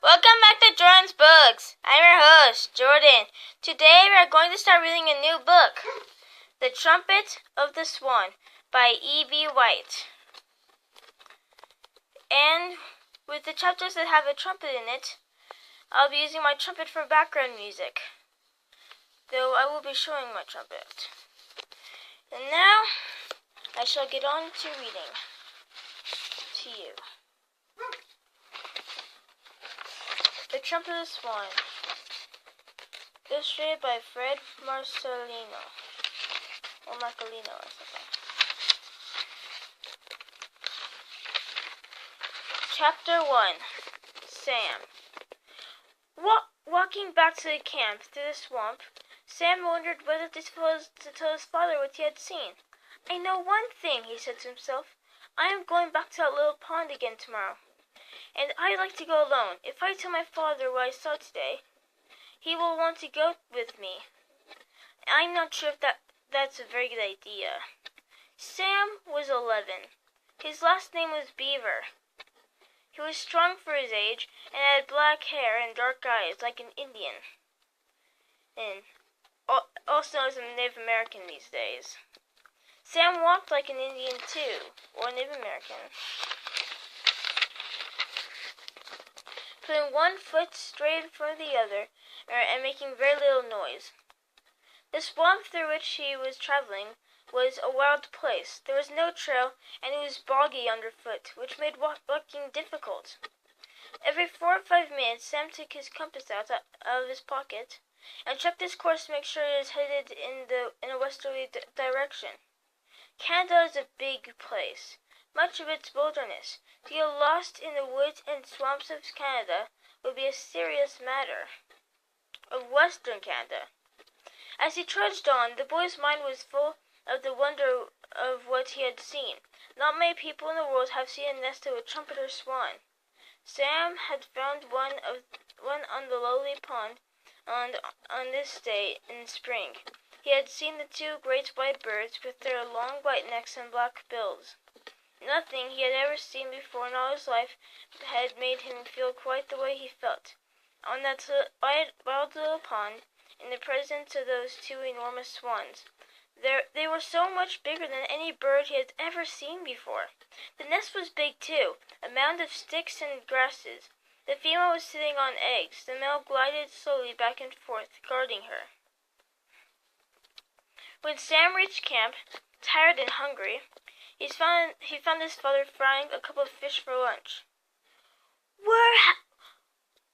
Welcome back to Jordan's Books. I'm your host, Jordan. Today we are going to start reading a new book, The Trumpet of the Swan by E.B. White. And with the chapters that have a trumpet in it, I'll be using my trumpet for background music, though I will be showing my trumpet. And now, I shall get on to reading to you. The Trumpet of the Swan, illustrated by Fred Marcelino, or Marcolino or something. Chapter 1. Sam. Walking back to the camp through the swamp, Sam wondered whether this was to tell his father what he had seen. "I know one thing," he said to himself. "I am going back to that little pond again tomorrow. And I'd like to go alone. If I tell my father what I saw today, he will want to go with me. I'm not sure if that's a very good idea." Sam was 11. His last name was Beaver. He was strong for his age and had black hair and dark eyes like an Indian, and also as a Native American these days. Sam walked like an Indian too, or Native American, putting one foot straight in front of the other and making very little noise. The swamp through which he was traveling was a wild place. There was no trail, and it was boggy underfoot, which made walking difficult. Every 4 or 5 minutes, Sam took his compass out of his pocket and checked his course to make sure it was headed in a westerly direction. Canada is a big place. Much of its wilderness. To get lost in the woods and swamps of Canada would be a serious matter. Of Western Canada. As he trudged on, the boy's mind was full of the wonder of what he had seen. Not many people in the world have seen a nest of a trumpet or swan. Sam had found one on the lowly pond on this day in spring. He had seen the 2 great white birds with their long white necks and black bills. Nothing he had ever seen before in all his life had made him feel quite the way he felt on that wild little pond in the presence of those 2 enormous swans. They were so much bigger than any bird he had ever seen before. The nest was big too, a mound of sticks and grasses. The female was sitting on eggs. The male glided slowly back and forth, guarding her. When Sam reached camp, tired and hungry, he found his father frying a couple of fish for lunch.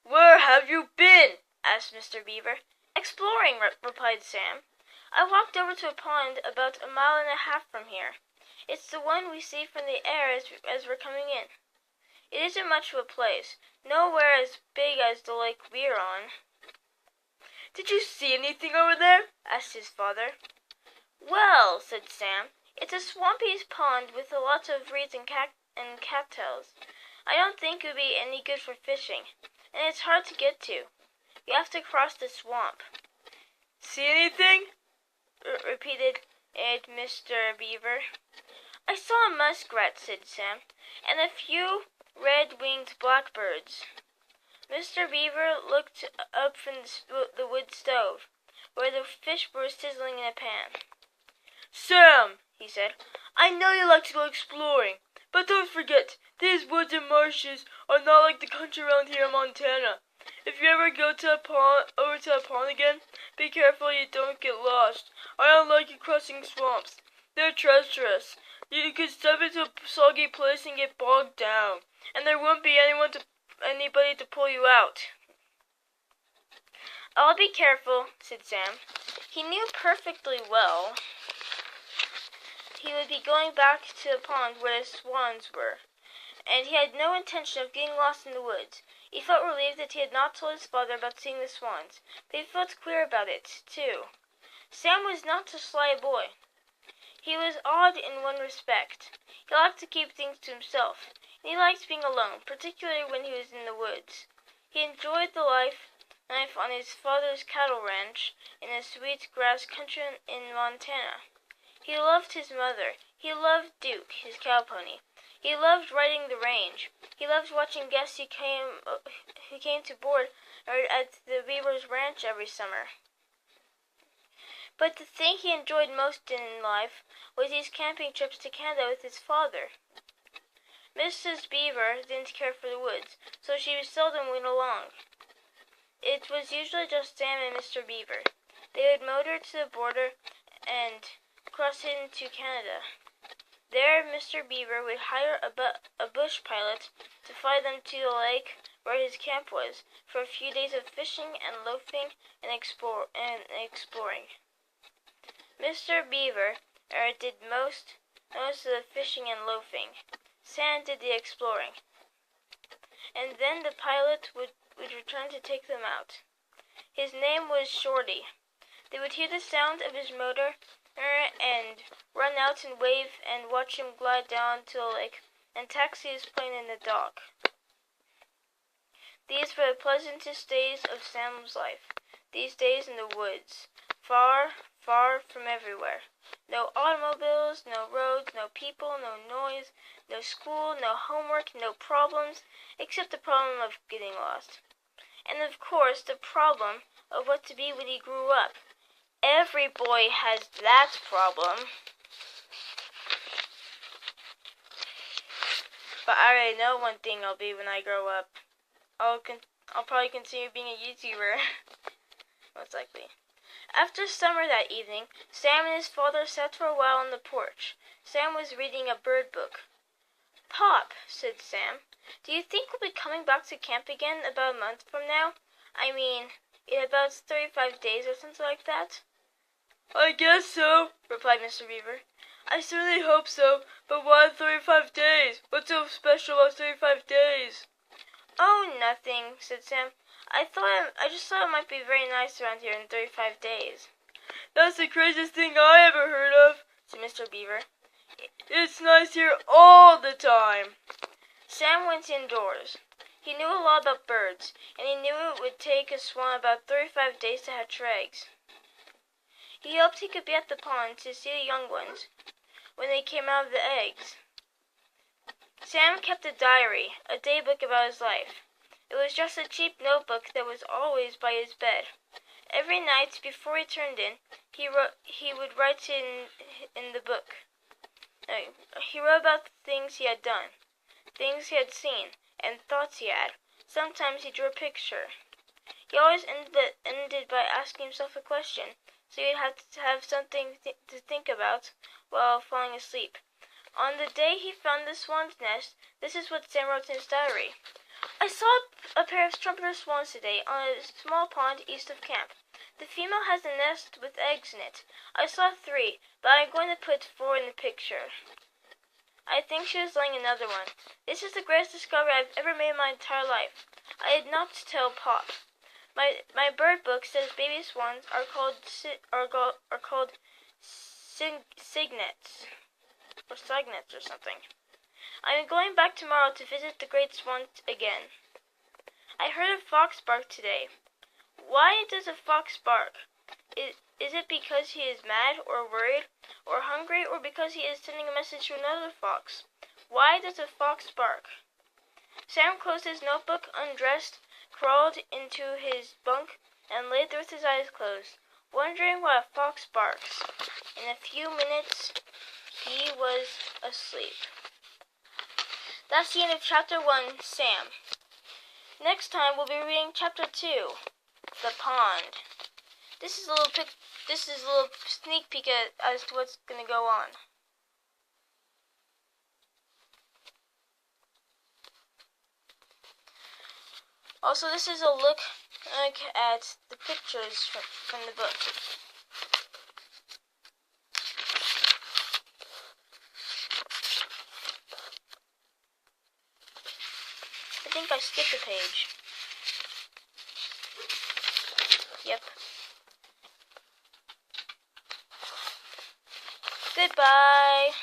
Where have you been?" asked Mr. Beaver. "Exploring," replied Sam. "I walked over to a pond about 1.5 miles from here. It's the one we see from the air as we're coming in. It isn't much of a place, nowhere as big as the lake we're on." "Did you see anything over there?" asked his father. "Well," said Sam, "it's a swampy pond with a lot of reeds and cattails. I don't think it would be any good for fishing, and it's hard to get to. You have to cross the swamp." "See anything?" repeated Mr. Beaver. "I saw a muskrat," said Sam, "and a few red-winged blackbirds." Mr. Beaver looked up from the wood stove, where the fish were sizzling in a pan. "Sam," he said, "I know you like to go exploring, but don't forget, these woods and marshes are not like the country around here in Montana. If you ever go over to a pond again, be careful you don't get lost. I don't like you crossing swamps. They're treacherous. You could step into a soggy place and get bogged down, and there won't be anybody to pull you out." "I'll be careful," said Sam. He knew perfectly well he would be going back to the pond where the swans were, and he had no intention of getting lost in the woods. He felt relieved that he had not told his father about seeing the swans, but he felt queer about it, too. Sam was not a sly boy. He was odd in one respect. He liked to keep things to himself, and he liked being alone, particularly when he was in the woods. He enjoyed the life on his father's cattle ranch in the sweet grass country in Montana. He loved his mother. He loved Duke, his cow pony. He loved riding the range. He loved watching guests who came to board at the Beaver's ranch every summer. But the thing he enjoyed most in life was these camping trips to Canada with his father. Mrs. Beaver didn't care for the woods, so she seldom went along. It was usually just Sam and Mr. Beaver. They would motor to the border and cross into Canada. There, Mr. Beaver would hire a bush pilot to fly them to the lake where his camp was for a few days of fishing and loafing and exploring. Mr. Beaver did most of the fishing and loafing. Sam did the exploring. And then the pilot would return to take them out. His name was Shorty. They would hear the sound of his motor and run out and wave and watch him glide down to the lake and taxi his plane in the dock. These were the pleasantest days of Sam's life. These days in the woods, far, far from everywhere. No automobiles, no roads, no people, no noise, no school, no homework, no problems, except the problem of getting lost. And of course, the problem of what to be when he grew up. Every boy has that problem. But I already know one thing I'll be when I grow up. I'll probably continue being a YouTuber. Most likely. After supper that evening, Sam and his father sat for a while on the porch. Sam was reading a bird book. "Pop," said Sam, "do you think we'll be coming back to camp again about a month from now? I mean, in about 35 days or something like that?" "I guess so," replied Mr. Beaver. "I certainly hope so, but why 35 days? What's so special about 35 days? "Oh, nothing," said Sam. I just thought it might be very nice around here in 35 days. "That's the craziest thing I ever heard of," said Mr. Beaver. "It's nice here all the time." Sam went indoors. He knew a lot about birds, and he knew it would take a swan about 35 days to hatch her eggs. He hoped he could be at the pond to see the young ones when they came out of the eggs. Sam kept a diary, a daybook about his life. It was just a cheap notebook that was always by his bed. Every night before he turned in, he would write in the book. He wrote about the things he had done, things he had seen, and thoughts he had. Sometimes he drew a picture. He always ended by asking himself a question, so he'd have to have something to think about while falling asleep. On the day he found the swan's nest, this is what Sam wrote in his diary. "I saw a pair of trumpeter swans today on a small pond east of camp. The female has a nest with eggs in it. I saw 3, but I'm going to put 4 in the picture. I think she was laying another one. This is the greatest discovery I've ever made in my entire life. I had not to tell Pop. My bird book says baby swans are called cygnets or something. I'm going back tomorrow to visit the great swan again. I heard a fox bark today. Why does a fox bark? Is it because he is mad or worried or hungry, or because he is sending a message to another fox? Why does a fox bark?" Sam closed his notebook, undressed, crawled into his bunk, and lay there with his eyes closed, wondering why a fox barks. In a few minutes, he was asleep. That's the end of Chapter 1, Sam. Next time, we'll be reading Chapter 2, The Pond. This is a little sneak peek as to what's going to go on. Also, this is a look at the pictures from the book. I think I skipped a page. Yep. Goodbye.